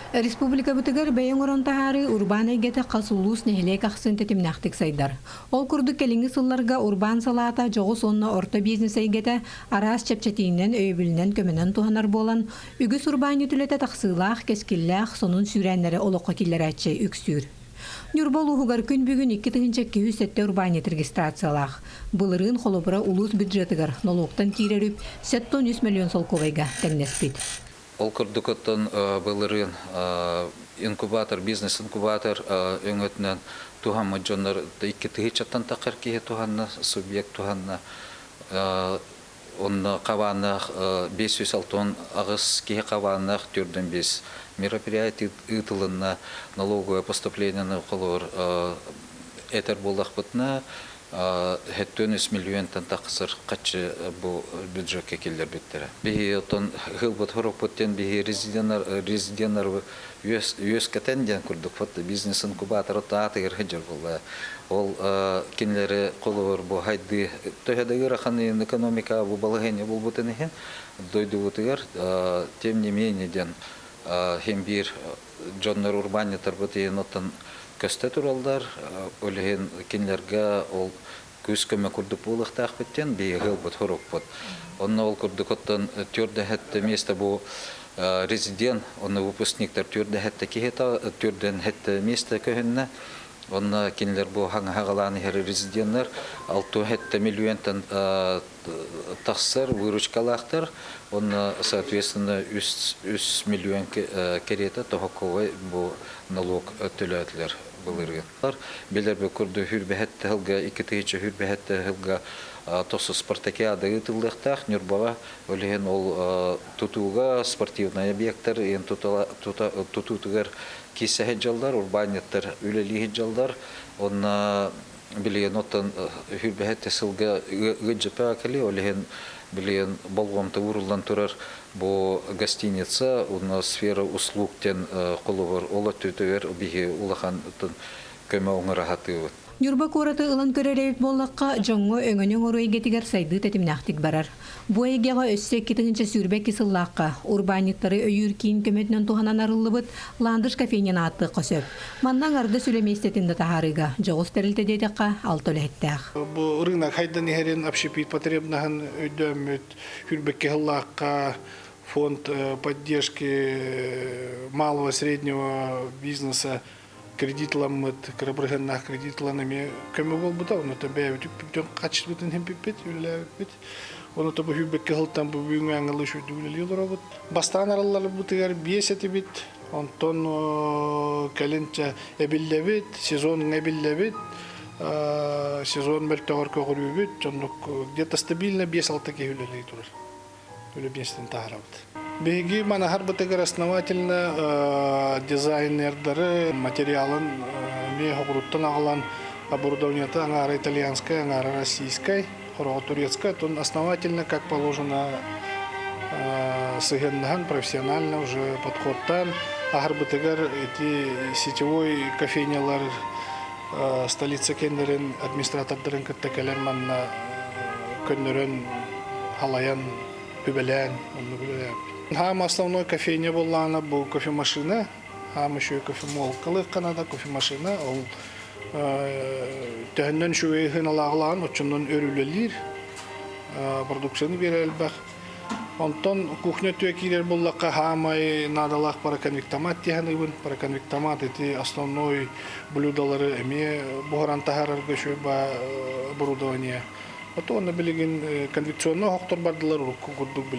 Республика бытыгар бәйін оронтахары урбан әйгеті қасулус нәхілек ақсын тетімнәқтік сайдар. Ол күрді келіңі сылларға урбан салата жоғы сонна орта бизнес әйгеті арас чәпчәтейінен өйбілінен көмінен туғанар болан, үгіс урбан үтілеті тақсылақ, кескілләқ, сонун сүрәнлері олыққа келер әтші үксүр. Нюрбол уғығар күн бүгін 2 сетте урбанет регистрациялақ. Бұлырын қолыбыра улус бюджетігар налогтан кейреріп 700 миллион сол ковайға тәңнеспет. Ол күрдікоттан бұлырын инкубатор, бизнес-инкубатор өңетінен туғанма жонлар 2 чаттан тақыр кейе туғанна, субъект туғанна, онны қаванық 506 ағыз кейе қаванық 4-5 мероприятий ытылынна налоговое поступление қолыр әтер болақ бұтына 700 миллионтан тақсыр қатшы бұл бюджетке келдер беттері. Бейі отын ғылбыт ғырық бұттен бейі резиденттер өз кәтенден күрдік бұтты бизнес-инкубатор отты атығыр ғыджыр болды. Ол кенлері қолығыр бұл хайды төхедегі рақанын экономика бұл балығыне бұл бұтын екен дойды бұтығыр. Тем не менее ден хем бір жонлар урбанетар бұтын отын көсті тұралдар, өлген кенлерге ол көз көмі күрдік болықтақ біттен бейі ғыл бұт, ғырық бұт. Онына ол күрдік оттан түрді әтті месті бұл резидент, оны выпускниктер түрді әтті кейті, түрден әтті месті көхінні. Онына кенлер бұл ғағаланы әрі резиденттер 6 миллионтан тақсыр, выручкалақтар. Онына, соответственно, 3 миллион кереті тоғықовай бұл налог төләтілер. Белер бі күрді хүрбәхетті ғылға, 2-тігічі хүрбәхетті ғылға тосы спартакиада ұтылдықтақ, нүрбаға өлген ол тұтуға спортивный объекттер, тұтутығыр кесәхет жалдар, урбанеттер үлелігет жалдар, онына білген оттан хүрбәхетті сылға ғыджіпі әкелі, өлген білген болғамты ұрылдан тұрар бұл гостиница, оны сфера услугтен қолығыр олы төтігер бігі ұлақан көмі оңыр ағаты өт. Нюрба кораты ылан көререйт боллаққа жоңғы өңінің орой кетігер сайды тәтімнәқтік барар. Бұ әйгеға өссек кетігінші сүрбәк кесыллаққа урбаниттары өйір кейін көметінен туғанан арылы бұд ландыш кафейнен атты қосып. Маннан арды сүлеместетінді тахарыға жоғыз тәрілті дедеққа алтолы әттәқ. Бұл ұрыңнақ хайдан ехерен общепит потребнағын өйдөміт хүрбәк кесыллаққа фонд поддержки малого среднего бизнеса кредитланмыт, крабрыгыннах кредитланами көмі бол бұта, оны табай өтіп бүтін қачыр бүтін хем пепет, үлі өт. Оны табы хүрбекке ғылттан бұл бүгін аңылы шөйді үлі елдер бұд. Бастан аралары бұтығар бесеті бит, онтон кәлінчі әбілі бит, сезонын әбілі бит, сезон бөлтіғар көғыру бит, где-то стабильно 5-6 ке үлі тұрыр. Үлі бестен тағыра бұд. Беги манахар бытыгар основательно дизайнердары материалын ме хуруттан ағылан оборудованиеты аңары итальянская, аңары российская, хорого турецкая. Тон основательно, как положено, сыгеннаган профессионально уже подходтан. Агар бытыгар эти сетевой кофейнялар столица кендерин администратордарын кыттакалар манна көннөрөн халаян үбелән, онны бүлән. Хам основной кофейня была бұл кофемашина, хам еще кофемолкалы Канада кофемашина. Ол тәһеннән шуе хыналағылан, очыннан өрүлелер, продукцияны берелбәк. Онтон кухня түйекилер боллаққа хамай надалақ параконвектомат тияны параконвектомат эти основной блюдалары эме бұғарантахарарға шөйба оборудование. Оны білеген конвекционный хоқтар бардылар, күрдік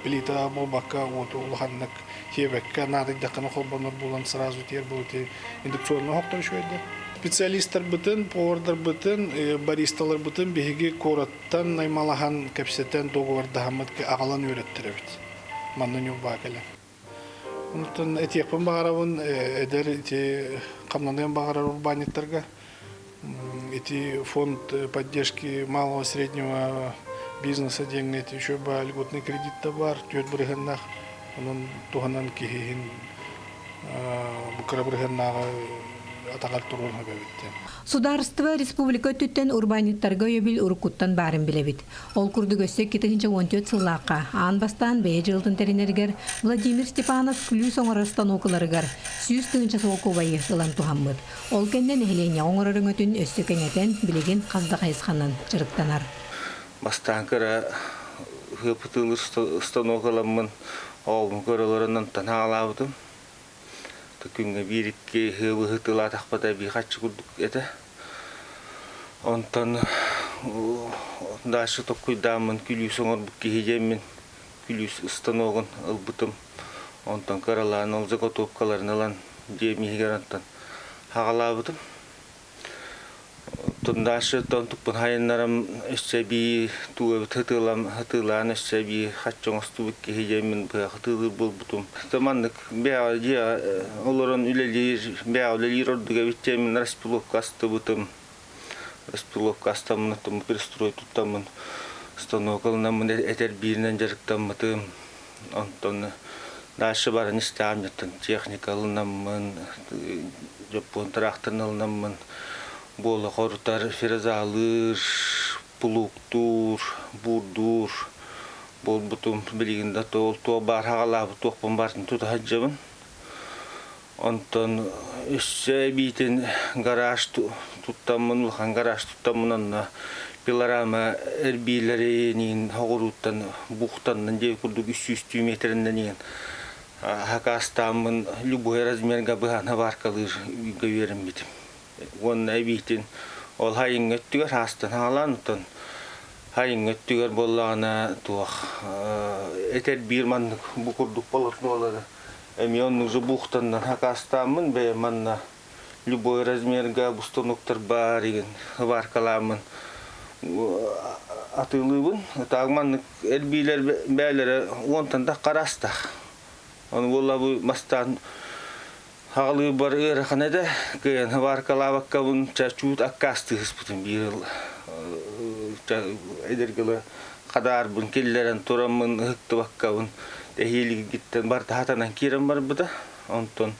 плита болбаққа, ұлғаннық хебекке, надыдаққаны қолбаныр болан сразу тер бұл индукционный хоқтар шөйді. Специалисттар бұтын, повардар бұтын, баристалар бұтын бейге кораттан наймалахан кәпсеттен доғывардағамыдке ағалан өреттірі біт. Маннан юбба кәлі. Онықтан әтекпен бағаравын, әдер қамнанайын бағарар урбаниттарға. Эти фонд поддержки малого и среднего бизнеса деньги, эти еще льготный кредит товар, тёт бригаднах, он туганан кихин, букара бригаднага атагар турун хөбөбүттен. Сударство республика түттен урбаниттарга өбүл урукуттан барын билебит. Ол курдук өссөк 2014 сыллаакка аан бастан бээ жылдын теринергер Владимир Степанов плюс оңоростан окуларыгар сүүс тыынча солкубайы ылан тухаммыт. Ол кенден эхлене оңорорыңөтүн өссөк эңетен билеген казда кайысханын жырыктанар. Бастан хыпытылы станокаламын оғым көрілерінен таналабыдым. Түкінгі бірікке хыбы хытыла тақпада бір қатшы күрдік еді. Онтан дашы тоққойдамын күліс оңыр бүкке хедемін күліс станогын ұлбытым. Онтан қаралан ол заготовкаларын алан демейгер антан хағалабыдым. Тундашы тонтуппун хайыннарам өссәби туэбит хытылан өссәби хатчоңосту бикке хижемин хытылы болбутум. Таманнык бәя олорон үлелир бәя үлелир ордуга биттемин распиловка астыбытым. Распиловка астамын перестрой туттамын. Станокалнамын этер биринен жарыктамытым. Онтон дашы барын истамжаттын техникалынамын, жоппон тракторналынамын. Бола хорутар ферезалыр, пулуктур, бурдур, бол бутум билигинде тол бар хагалабы токпун барын тута хаджабын. Онтон өссө битин гараж туттамын, гараж туттамын анна пилорама эрбилеринин хогуруттан бухтандан же курдук 300 метринен хакастамын любой размерга быхана баркалыр гөверим битим. Он әбейтін ол хайын өттігер хастан халанытын хайын өттігер болағына туақ әтер бирманның бұқырдық болатын олары әме оның жы бұқтандан хақастамын бәй манна любой размерға бұстануқтар бар еген баркаламын атылыбын тағманның әлбейлер бәлері онтанда қарастақ оны олабы мастан Халы бар ыраханада кен баркалабаккабын чачут аккастыгыс бутун бирыл эдергеле кадарбын келлерен турамын ыктыбаккабын эхилиги гиттен бар тахатанан кирен бар буда онтон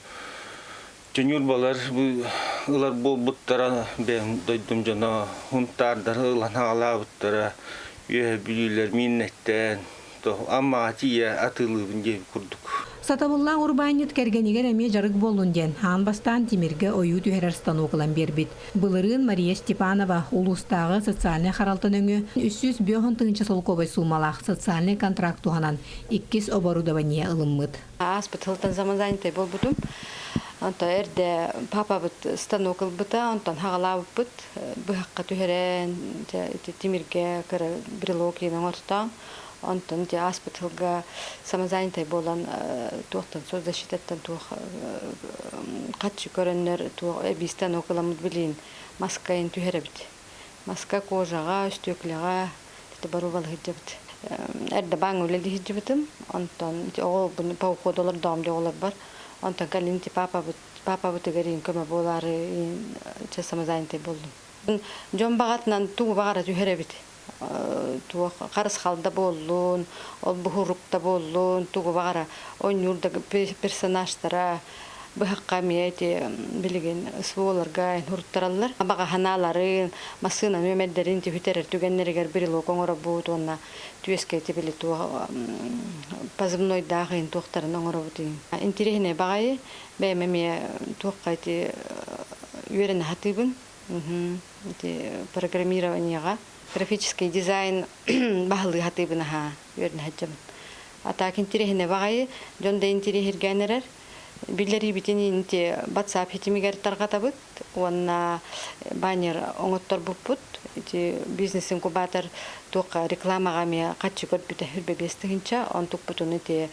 жөнүр балар бу ылар болбуттара бен дойдум жана хунтардар ылан алабыттара үйө билилер миннеттен то амма тие атылыбын жеп курдук. Сатабылла урбанит кергенигер эме жарык болун ден. Аан бастан Тимирге ою түһәрстан окулан бербит. Былырын Мария Степанова улустагы социальный харалтын өңү 300 тыынча солкобой сумалах социальный контракт туханан 2 оборудование ылыммыт. Аспытылтан заманзантай болбутум. Онто эрде папа бут станок ылбыта, онтон хагалабыт быхакка түһәрен Тимирге кыра брелок енен ортан. Онтон те аспытылга самозанятой болан туохтан соцзащитаттан туох катчы көрөннөр туох эбистен окуламыт билин маскайын түһәребит. Маска кожага, үстөклега барувал хиджебит. Эрде баң үледи хиджебитим. Онтон ол буну пауkodolар дамды олар бар. Онтон калинти папа бут герин көмө болары че самозанятой болдум. Жон багатынан туу багара түһәребит. Туох карыс халда боллун, ол бухурукта боллун, тугу багара ойнурда персонажтара быхакка миэти билеген своларга нурттараллар. Бага ханаларын, масына мөмеддерин тиһүтерер түгеннеригер бирило коңора бут онна түескө тибили туа позывной дагын тохтарын оңора бутин. Интересне багай бемеме туаккайти үйрен хатыбын. Программированияга графический дизайн бахлы хатыбына ха үйрен хаджам. Атак интересне багай жонда интересергенерер Биллери битини те WhatsApp хитимигер таргатабыт, онна баннер оңоттор буппут, бизнес инкубатор тока рекламага ме катчы көрбүтө хүрбебестигинче, он тукпутуну те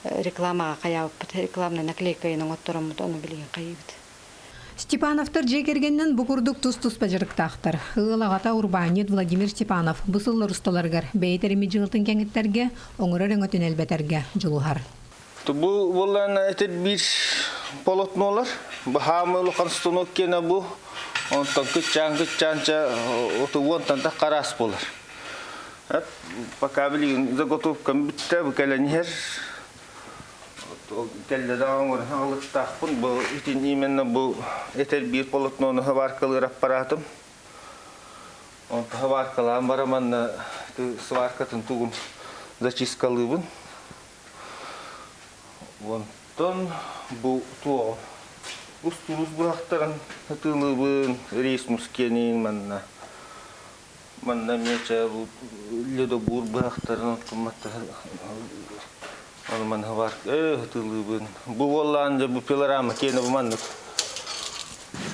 рекламага каябыт, рекламный наклейканы оңотторумут, оны билген кайыбыт. Степановтар жекергеннен букурдук тус-тус бажырыктактар. Ылагата урбанит Владимир Степанов бысыллар усталаргар бейтерими жылтын кеңиттерге, оңорор өңөтүн элбетерге жылухар. Bu bolan etet bir polotnolar, bahamı stanok kena bu, ondan kıçanca otu ondan da karas bolar. Hep bakabilin zagotovka bitti bu kalan her. Телледе аңыр алыстақпын. Бұл итин именно бұл этер бир полотноны хаваркалыр аппаратым. Он хаваркалан бараманна сваркатын тугум зачискалыбын. Онтон бұл туғын. Устурус бұрақтарын хатылыбын, рейсмус кенейін манна. Манна меча бұл ледобур бұрақтарын отқыматты. Аны ман хавар хатылыбын. Бұл оллаанжа бұл пилорама кені бұл манны.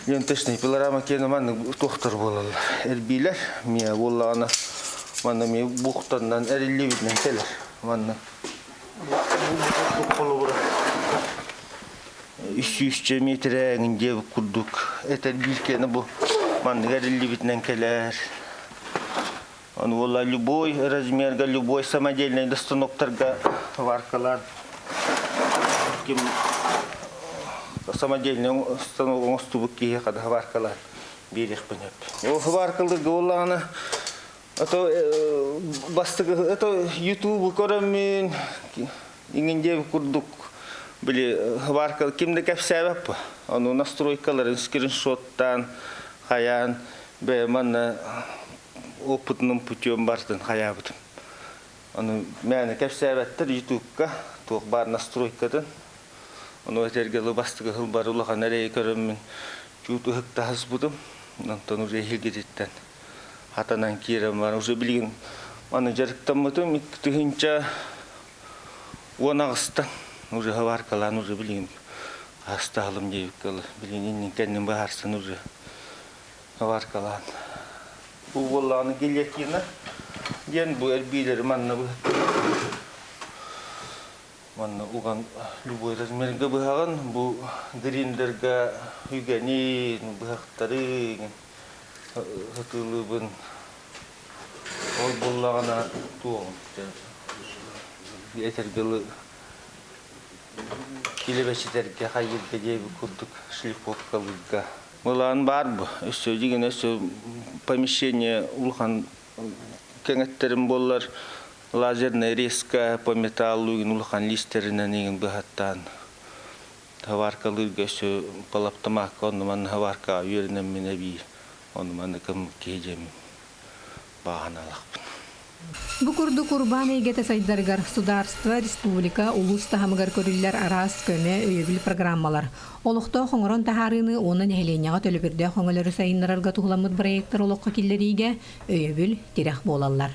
Ентешный пилорама кені манны тоқтар болалы. Әрбейлер, мия оллаана манна мия бұқтандан әрілевітнен келер. Манна. Бұл қолы бұрақ. 300 метрәңін дебі күрдік. Әтер білкені бұл манны әрілевітнен келер. Он вола любой размерга, любой самодельный достаноктарга варкалар. Самодельный станок остубки когда варкалар берег понят. О варкалар голана. Это бастыгы это YouTube көрөмүн иңинде курдук. Били варкал кимде кепсебеп. Аны настройкаларын скриншоттан хаян бе манна опытным путем бардын хаябытым. Аны мәне кепсәбәттер YouTube'ка тоқ бар настройкадан. Аны этергеле бастыгы хыл бар улахан әрей көрөммүн. YouTube'та хазбудым. Антон уже хилгедеттен. Хатанан кирем бар уже билген. Аны жарыктамытым тыгынча онагыстан уже хаваркалан уже билген. Асталым дейбеккалы билген кеннен баарсын уже хаваркалан. Bu volağını gelekine yen bu erbiler manna bu manna ugan luboy razmerga bahagan bu grinderga hügeni bahtarı hatırlığın ol volağına tuğum yetergili kilebeşiterge hayır gece bu kurduk шлифовкалыга. Мылан бар бу. Өсө деген өсө помещение улхан кеңеттерин боллар. Лазерная резка по металлу улхан листеринен деген бахаттан. Хаваркалыга өсө палаптамак онман хаварка үйренем мене би. Онман кем кежем баганалакпын. Бу курдук урбан эйгете сайдаргар Сударство, Республика, улус тахамыгар көрүллер арас көмө өйөбүл программалар. Олукто хоңорон тахарыны онун эхеленяга төлөбүрдө хоңолору сайыннарарга тугуламыт проекттер олокко киллериге өйөбүл тирах болаллар.